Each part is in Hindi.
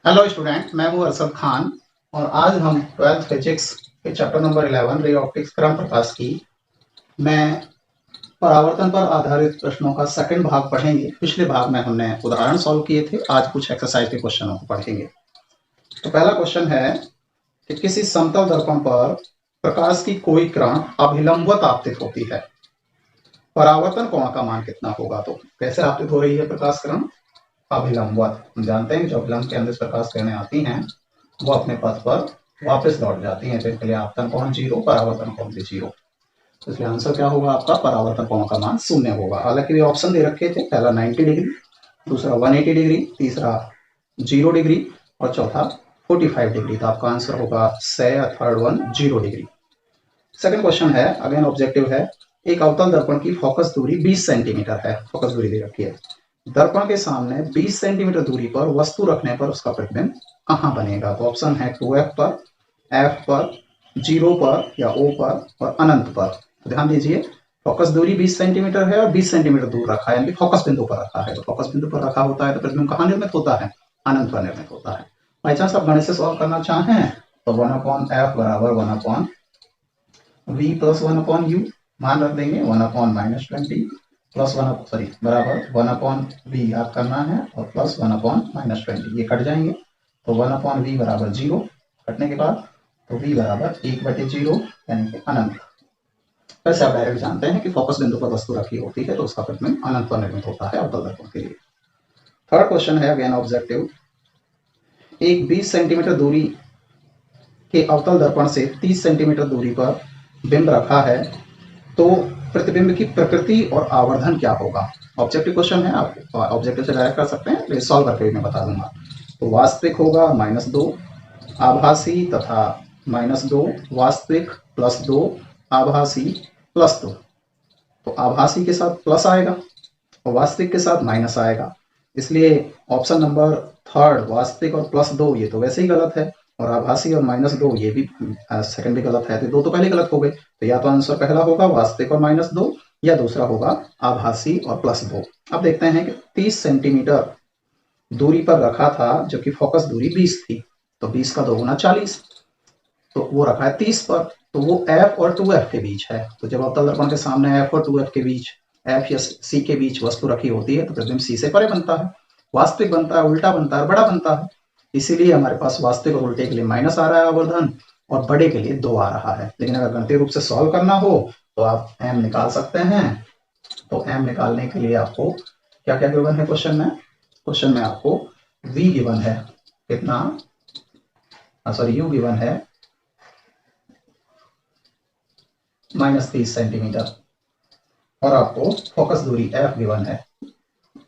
हेलो स्टूडेंट, मैं हूँ अरशद खान। और आज हम ट्वेल्थ फिजिक्स के चैप्टर नंबर 11 रे ऑप्टिक्स क्रम प्रकाश की मैं परावर्तन पर आधारित प्रश्नों का सेकंड भाग पढ़ेंगे। पिछले भाग में हमने उदाहरण सॉल्व किए थे, आज कुछ एक्सरसाइज के क्वेश्चनों को पढ़ेंगे। तो पहला क्वेश्चन है कि किसी समतल दर्पण पर प्रकाश की कोई किरण अभिलंबवत आपतित होती है, परावर्तन कोण का मान कितना होगा। तो कैसे आपतित हो रही है प्रकाश किरण? अभिलंबवत। हम जानते हैं कि जो अभिलंब के अंदर प्रकाश किरणें आती हैं वो अपने पथ पर वापस लौट जाती हैं। तो इसके लिए आपतन कोण 0, परावर्तन कोण भी 0। तो इसलिए आंसर क्या होगा आपका? परावर्तन कोण का मान 0 होगा। हालांकि ये ऑप्शन दे रखे थे, पहला 90 डिग्री, दूसरा 180 डिग्री, तीसरा 0 डिग्री और चौथा 45 डिग्री। तो आपका आंसर होगा से third one 0 degree. Second question है, अगेन ऑब्जेक्टिव है। एक अवतल दर्पण की फोकस दूरी 20 सेंटीमीटर है। फोकस दूरी दे रखी है। दर्पण के सामने 20 सेंटीमीटर दूरी पर वस्तु रखने पर उसका प्रतिबिंब कहां बनेगा? तो ऑप्शन है 2f पर, f पर, 0 पर या o पर और अनंत पर। तो ध्यान दीजिए, फोकस दूरी 20 सेंटीमीटर है और 20 सेंटीमीटर दूर रखा है, यानी फोकस बिंदु पर रखा है। तो फोकस बिंदु पर रखा होता है तो प्रतिबिंब कहां निर्मित होता है? अनंत पर निर्मित होता है। बाई चांस आप गणित से सॉल्व करना चाहें तो 1/f बराबर 1/v प्लस 1/u मान रख देंगे। 1/-20 प्लस 1 बराबर 1/v याद करना है और प्लस 1/-20 ये कट जाएंगे। तो 1/v बराबर 0 कटने के बाद तो v बराबर 1/0 यानी कि अनंत। वैसे आप डायरेक्ट जानते हैं कि फोकस बिंदु पर वस्तु रखी होती है तो उसका प्रतिबिंब अनंत पर निर्मित होता है अवतल दर्पण के लिए। थर्ड क्वेश्चन है, अगेन ऑब्जेक्टिव। एक 20 सेंटीमीटर दूरी के अवतल दर्पण से 30 सेंटीमीटर दूरी पर बिंब रखा है, तो प्रतिबिंब की प्रकृति और आवर्धन क्या होगा? ऑब्जेक्टिव क्वेश्चन है, आप ऑब्जेक्टिव से डायरेक्ट कर सकते हैं, लेकिन सॉल्व करके भी मैं बता दूंगा। तो वास्तविक होगा -2, आभासी तथा -2, वास्तविक +2, आभासी +2। तो आभासी के साथ प्लस आएगा और वास्तविक के साथ माइनस आएगा। इसलिए ऑप्शन नंबर थर्ड वास्तविक और +2 ये तो वैसे ही गलत है, और आभासी और -2 ये भी सेकंड भी गलत है। तो दो तो पहले गलत हो गए। तो या तो आंसर पहला होगा वास्तविक और -2 या दूसरा होगा आभासी और +2। अब देखते हैं कि 30 सेंटीमीटर दूरी पर रखा था, जो कि फोकस दूरी 20 थी। तो 20 का 2 गुना 40, तो वो रखा है 30 पर। तो वो f और 2f के बीच है। तो जब अवतल दर्पण के सामने f और 2f के बीच, f या c के बीच वस्तु रखी होती है तो प्रतिबिंब c से परे बनता है, वास्तविक बनता है, उल्टा बनता है, बड़ा बनता है। इसीलिए हमारे पास वास्तविक और उल्टे के लिए माइनस आ रहा है आवर्धन और बड़े के लिए 2 आ रहा है। लेकिन अगर गणितीय रूप से सॉल्व करना हो तो आप m निकाल सकते हैं। तो m निकालने के लिए आपको क्या क्या गिवन है क्वेश्चन में? क्वेश्चन में आपको v गिवन है, कितना, सॉरी u गिवन है -30 सेंटीमीटर, और आपको फोकस दूरी f गिवन है,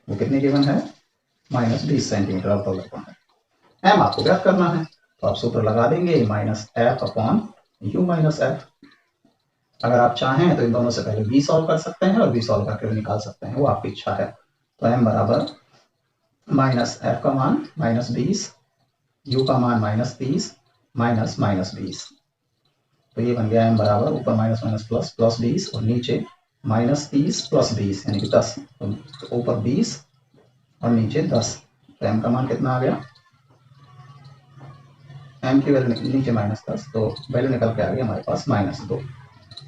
वो कितनी गिवन है? -20 सेंटीमीटर अवतल दर्पण है। m आपको ज्ञात करना है, तो आप सूत्र लगा देंगे -f/u-f। अगर आप चाहें तो इन दोनों से पहले v सॉल्व कर सकते हैं और v सॉल्व करके भी निकाल सकते हैं, वो आपकी इच्छा है। तो m बराबर -f का मान -20, u का मान -30, -20। तो ये बन गया m बराबर ऊपर माइनस माइनस प्लस, +20 और नीचे -30 + 20 यानी कि 10। तो ऊपर 20 और नीचे 10। तो m का मान कितना आ गया? m की वैल्यू नीचे -10, तो वैल्यू निकल के आ गई हमारे पास -2।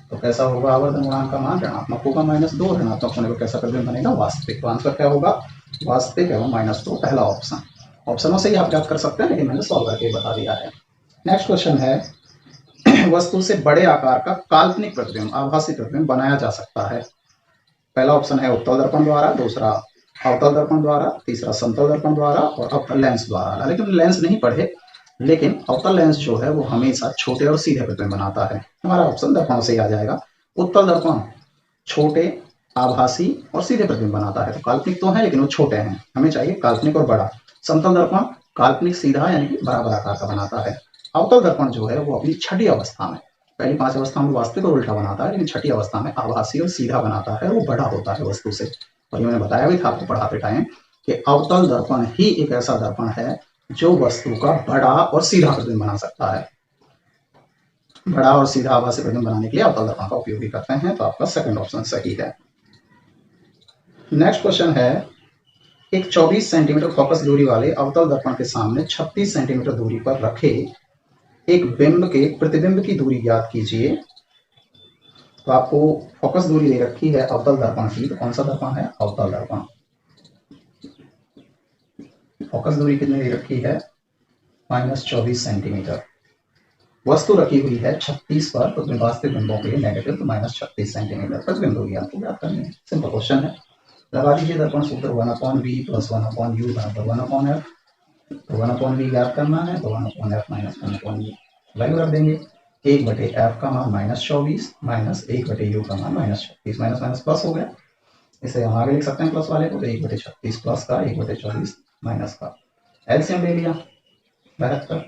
तो कैसा होगा आवर्धन गुणांक का मान? ऋणात्मक होगा -2। ऋणात्मक होने पर कैसा प्रतिबिंब बनेगा? वास्तविक। तो आंसर क्या होगा? वास्तविक एवं -2, पहला ऑप्शन। ऑप्शनों से ही आप ज्ञात कर सकते हैं, लेकिन मैंने सॉल्व करके बता दिया है। नेक्स्ट क्वेश्चन है, वस्तु से बड़े आकार का काल्पनिक प्रतिबिंब, आभासी प्रतिबिंब बनाया जा सकता है। पहला ऑप्शन है उत्तल दर्पण द्वारा, दूसरा अवतल दर्पण द्वारा, तीसरा समतल दर्पण द्वारा और अवतल लेंस द्वारा। लेकिन लेंस नहीं पढ़े, लेकिन अवतल लेंस जो है वो हमेशा छोटे और सीधे प्रतिबिंब बनाता है। हमारा ऑप्शन दर्पण से ही आ जाएगा। उत्तल दर्पण छोटे, आभासी और सीधे प्रतिबिंब बनाता है। तो काल्पनिक तो है लेकिन वो छोटे हैं, हमें चाहिए काल्पनिक और बड़ा। समतल दर्पण काल्पनिक सीधा यानी कि बराबर आकार का बनाता है। अवतल दर्पण जो है वो अपनी छठी अवस्था में, पहली 5 अवस्था में वास्तविक और उल्टा बनाता है, लेकिन छठी अवस्था में आभासी और सीधा बनाता है, वो बड़ा होता है वस्तु से। और ये मैंने बताया भी था आपको पढ़ाते टाइम कि अवतल दर्पण ही एक ऐसा दर्पण है जो वस्तु का बड़ा और सीधा प्रतिबिंब बना सकता है। बड़ा और सीधा आभासी प्रतिबिंब बनाने के लिए अवतल दर्पण का उपयोग भी करते हैं। तो आपका सेकंड ऑप्शन सही है। नेक्स्ट क्वेश्चन है, एक 24 सेंटीमीटर फोकस दूरी वाले अवतल दर्पण के सामने 36 सेंटीमीटर दूरी पर रखे एक बिंब के प्रतिबिंब की दूरी ज्ञात कीजिए। तो आपको फोकस दूरी दे रखी है अवतल दर्पण की, तो कौन सा दर्पण है? अवतल दर्पण। फोकस दूरी कितनी दे रखी है? -24 सेंटीमीटर। वस्तु रखी हुई है 36 पर, तो वास्तविक बिंबों के लिए नेगेटिव, तो -36 सेंटीमीटर प्रतिबिंब दूरी आपको ज्ञात करनी है। सिंपल क्वेश्चन है। लगा दीजिए दर्पण सूत्र 1/v + 1/u = 1/f। तो 1/v ज्ञात करना है, तो 1/f - 1/u वैल्यू रख देंगे। 1/f का मान -24 माइनस 1/u का मान -36, माइनस माइनस प्लस हो गया। इसे हम आगे लिख सकते हैं प्लस वाले को, तो 1/36 प्लस का 1/24 माइनस का एलसीएम ले लिया 72।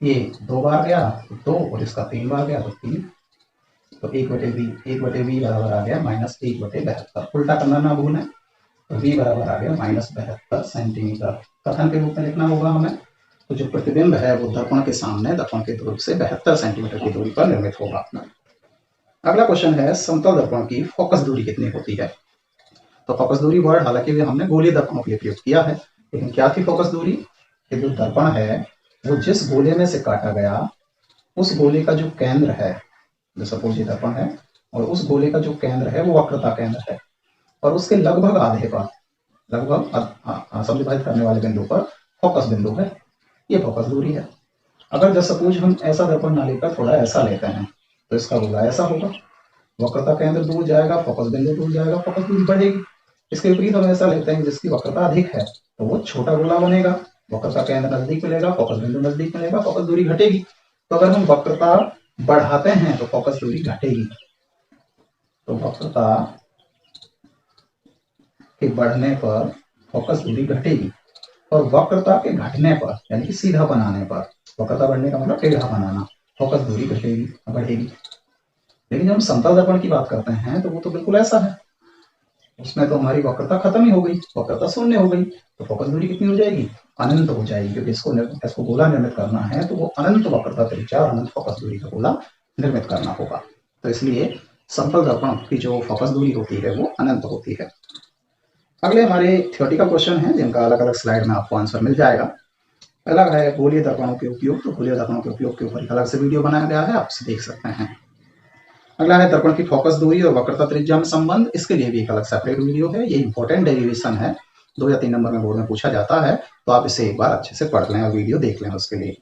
ये 2 बार गया तो 2 और इसका 3 बार गया तो 3, तो 1/v बराबर आ गया -1/72। उल्टा करना ना भूलें, तो v बराबर आ गया -72 सेंटीमीटर। कथन के रूप में लिखना होगा हमें। तो जो प्रतिबिंब है वो दर्पण के सामने दर्पण के ध्रुव से 72 सेंटीमीटर की दूरी पर निर्मित होगा। अगला क्वेश्चन है, समतल दर्पण की फोकस दूरी कितनी होती है? तो फोकस दूरी वर्ड हालांकि हमने गोलीय दर्पणों के लिए प्रयोग किया है, लेकिन क्या थी फोकस दूरी? कि जो दर्पण है वो जिस गोले में से काटा गया उस गोले का जो केंद्र है, जो सपोज ये दर्पण है और उस गोले का जो केंद्र है वो वक्रता केंद्र है, और उसके लगभग आधे पर, लगभग समविभाजित करने वाले बिंदु पर फोकस बिंदु है। ये फोकस दूरी है। अगर जब सपोज हम ऐसा दर्पण ना लेकर थोड़ा ऐसा लेते हैं तो इसका गोला ऐसा होगा, वक्रता केंद्र दूर जाएगा, फोकस बिंदु दूर जाएगा, फोकस दूरी बढ़ेगी। इसके विपरीत हम ऐसा लेते हैं जिसकी वक्रता अधिक है, तो वो छोटा गोला बनेगा, वक्रता केंद्र नजदीक मिलेगा, फोकस बिंदु नजदीक मिलेगा, फोकस दूरी घटेगी। तो अगर हम वक्रता बढ़ाते हैं तो फोकस दूरी घटेगी। तो वक्रता के बढ़ने पर फोकस दूरी घटेगी, और वक्रता के घटने पर यानी कि सीधा बनाने पर, वक्रता बढ़ने का मतलब टेढ़ा बनाना, फोकस दूरी घटेगी बढ़ेगी। लेकिन जब हम समतल दर्पण की बात करते हैं तो वो तो बिल्कुल ऐसा है, उसमें तो हमारी वक्रता खत्म ही हो गई, वक्रता शून्य हो गई, तो फोकस दूरी कितनी हो जाएगी? अनंत हो जाएगी, क्योंकि इसको गोला निर्मित करना है तो वो अनंत वक्रता त्रिज्या और अनंत फोकस दूरी का गोला निर्मित करना होगा। तो इसलिए समतल दर्पण की जो फोकस दूरी होती है वो अनंत होती है। अगले हमारे थ्योरेटिकल क्वेश्चन हैं जिनका अलग अलग स्लाइड में आपको आंसर मिल जाएगा। पहला है गोलीय दर्पणों के उपयोग। तो गोलीय दर्पणों के उपयोग के ऊपर एक अलग से वीडियो बनाया गया है, आप उसे देख सकते हैं। अगला है दर्पण की फोकस दूरी और वक्रता त्रिज्या में संबंध। इसके लिए भी एक अलग सेपरेट वीडियो है। ये इंपॉर्टेंट डेरिवेशन है, 2 या 3 नंबर में बोर्ड में पूछा जाता है, तो आप इसे एक बार अच्छे से पढ़ लें और वीडियो देख लें उसके लिए।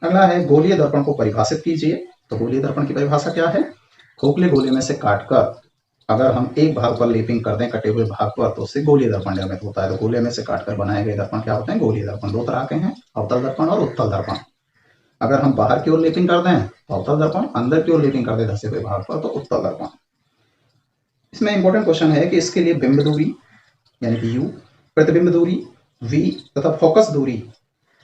अगला है गोलीय दर्पण को परिभाषित कीजिए। तो गोलीय दर्पण की परिभाषा क्या है? खोखले गोले में से काटकर अगर हम एक भाग पर लेपिंग कर दें कटे हुए भाग पर, तो उससे गोलीय दर्पण निर्मित होता है। तो गोले में से काटकर बनाए गए दर्पण क्या होते हैं? गोलीय दर्पण। 2 तरह के हैं, अवतल दर्पण और उत्तल दर्पण। अगर हम बाहर की ओर लेपिंग कर दें तो अवतल दर्पण, अंदर की ओर लेपिंग कर दें धसे हुए भाग पर, तो उत्तल दर्पण। इसमें इंपॉर्टेंट क्वेश्चन है कि इसके लिए बिंब दूरी यानी कि u, प्रतिबिंब दूरी v तथा फोकस दूरी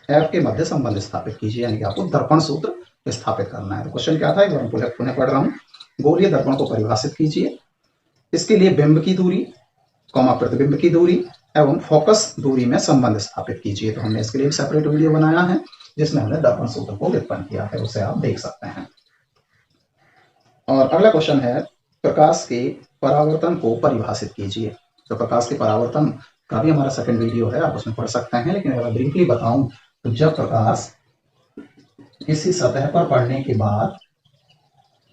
f के मध्य संबंध स्थापित कीजिए, यानी कि आपको दर्पण सूत्र स्थापित करना है। तो क्वेश्चन क्या था, एक बार पुनः पढ़ रहा हूँ। गोलीय दर्पण को परिभाषित कीजिए। इसके लिए बिंब की दूरी, प्रतिबिंब की दूरी एवं फोकस दूरी में संबंध स्थापित कीजिए। तो हमने इसके लिए एक सेपरेट वीडियो बनाया है जिसमें हमने दर्पण सूत्र को व्युत्पन्न किया है, उसे आप देख सकते हैं। और अगला क्वेश्चन है, प्रकाश के परावर्तन को परिभाषित कीजिए। तो प्रकाश के परावर्तन का भी हमारा सेकंड वीडियो है, आप उसमें पढ़ सकते हैं। लेकिन अगर ब्रीफली बताऊं तो जब प्रकाश किसी सतह पर पड़ने के बाद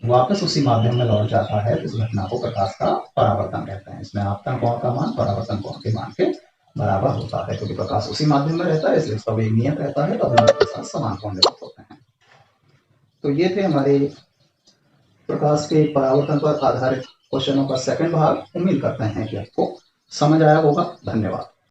वापस उसी माध्यम में लौट जाता है तो इस घटना को प्रकाश का परावर्तन कहते हैं। इसमें आपतन कोण का मान परावर्तन कोण के मान के बराबर होता है, क्योंकि प्रकाश उसी माध्यम में रहता है, इसलिए उसका वेग नियत रहता है, तब के साथ समान कोण निर्मित होते हैं। तो ये थे हमारे प्रकाश के परावर्तन पर आधारित क्वेश्चनों का सेकंड भाग। उम्मीद करते हैं कि आपको समझ आया होगा। धन्यवाद।